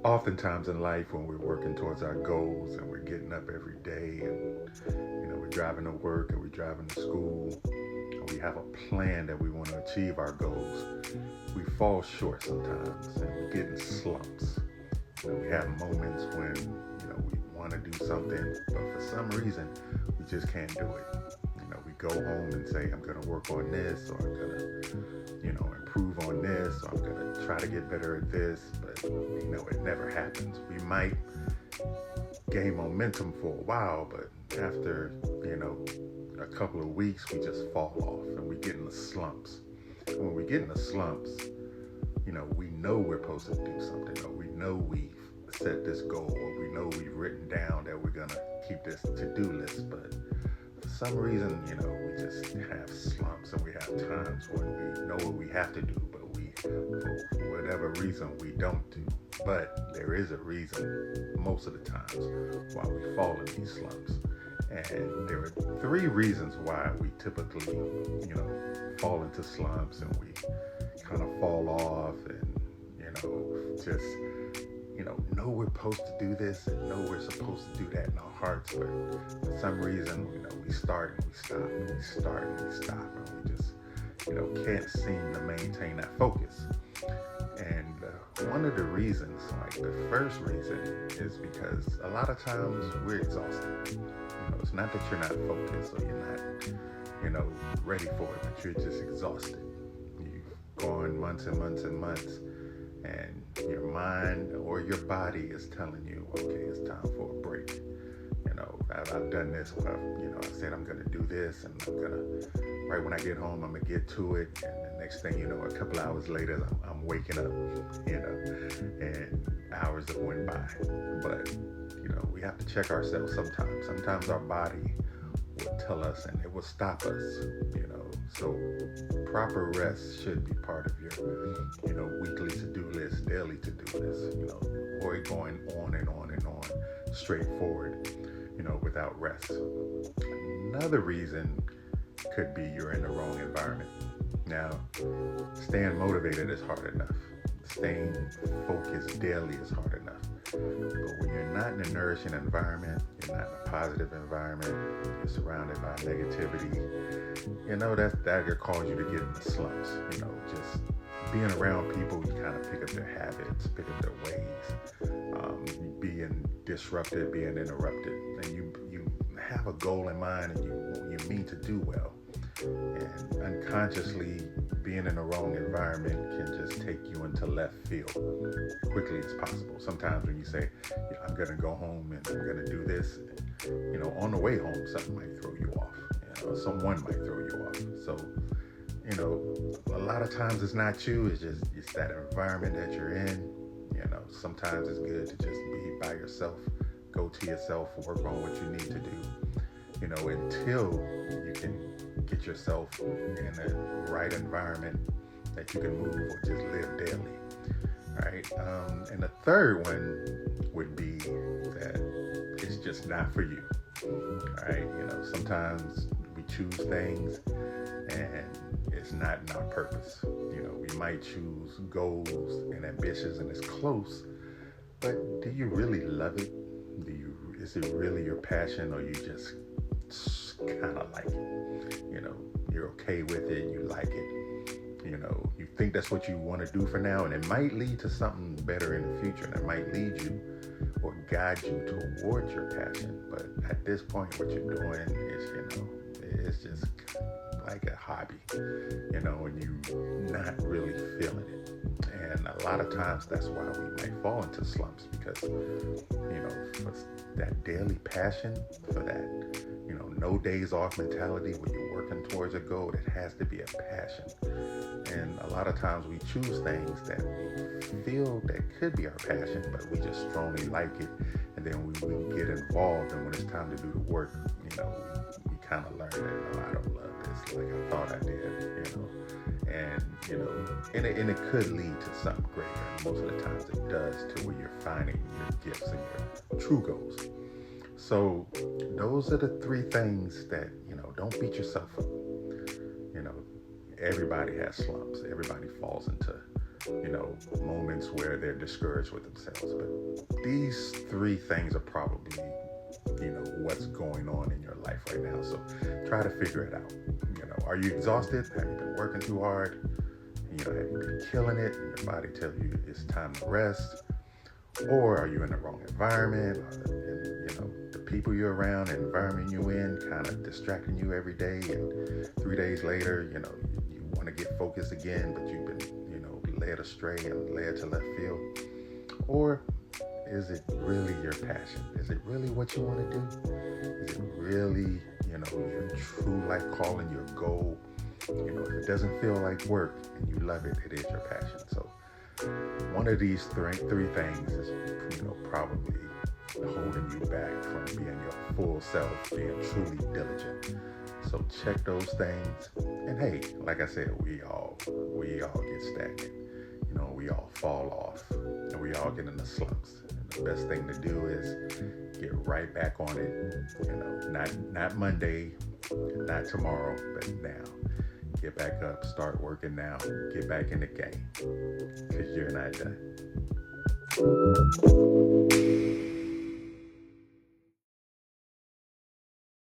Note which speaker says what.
Speaker 1: Oftentimes in life, when we're working towards our goals and we're getting up every day and we're driving to work and we're driving to school and we have a plan that we want to achieve our goals, we fall short sometimes and we get in slumps. We have moments when we want to do something, but for some reason we just can't do it. We go home and say, I'm going to work on this, or I'm going to improve on this, or I'm going to try to get better at this, but it never happens. We might gain momentum for a while, but after a couple of weeks we just fall off and we get in the slumps. And when we get in the slumps, we know we're supposed to do something, or we know we've set this goal, or we know we've written down that we're going to keep this to-do list, but for some reason, we just have slumps, and we have times when we know what we have to do, but for whatever reason, we don't do. But there is a reason most of the times why we fall in these slumps. And there are three reasons why we typically, fall into slumps, and we kind of fall off, and, just, know we're supposed to do this and know we're supposed to do that in our hearts, but for some reason, we start and we stop, and we start and we stop, and we just, can't seem to maintain that focus. And one of the reasons, like the first reason, is because a lot of times we're exhausted. It's not that you're not focused or you're not, ready for it, but you're just exhausted. You've gone months and months and months, and your mind or your body is telling you, okay, it's time for a break. I've done this. I said I'm going to do this, and right when I get home, I'm going to get to it. And the next thing you know, a couple hours later, I'm waking up, and hours have went by. But, we have to check ourselves sometimes. Sometimes our body will tell us, and it will stop us, So proper rest should be part of your, weekly to-do list, daily to-do list, avoid going on and on and on, straight forward, without rest. Another reason could be you're in the wrong environment. Now, staying motivated is hard enough. Staying focused daily is hard enough. But when you're not in a nourishing environment, you're not in a positive environment, you're surrounded by negativity, that could cause you to get in the slumps. Just being around people, you kind of pick up their habits, pick up their ways, being disrupted, being interrupted, and you have a goal in mind, and you mean to do well, and unconsciously being in the wrong environment can just take you into left field quickly as possible. Sometimes when you say, I'm going to go home and I'm going to do this, on the way home, something might throw you off. Someone might throw you off. So, a lot of times it's not you, it's that environment that you're in. Sometimes it's good to just be by yourself, go to yourself, work on what you need to do, until you can get yourself in the right environment that you can move or just live daily. All right. And the third one would be that it's just not for you. All right. Sometimes we choose things and it's not in our purpose. We might choose goals and ambitions and it's close, but do you really love it? Is it really your passion, or you just kind of like it? You're okay with it, you like it, you think that's what you want to do for now, and it might lead to something better in the future, and it might lead you or guide you towards your passion. But at this point, what you're doing is, it's just like a hobby, and you're not really feeling it. And a lot of times that's why we might fall into slumps, because, for that daily passion, for that, no days off mentality where you're working towards a goal, it has to be a passion. And a lot of times we choose things that we feel that could be our passion, but we just strongly like it. And then we get involved, and when it's time to do the work, we kind of learn that, I don't love this like I thought I did, and it could lead to something greater. And most of the times it does, to where you're finding your gifts and your true goals. So those are the three things that, don't beat yourself up. Everybody has slumps. Everybody falls into moments where they're discouraged with themselves. But these three things are probably, what's going on in your life right now. So try to figure it out. Are you exhausted? Have you been working too hard? Have you been killing it and your body tells you it's time to rest? Or are you in the wrong environment? The people you're around, the environment you're in kind of distracting you every day, and 3 days later, you want to get focused again, but you've been, led astray and led to left field? Or is it really your passion? Is it really what you want to do? Is it really, your true life calling, your goal? If it doesn't feel like work and you love it, it is your passion. So one of these three things is, probably holding you back from being your full self, being truly diligent. So check those things. And hey, like I said, we all get stagnant. We all fall off and we all get in the slumps. And the best thing to do is get right back on it. Not Monday, not tomorrow, but now. Get back up, start working now, get back in the game, because you're not done.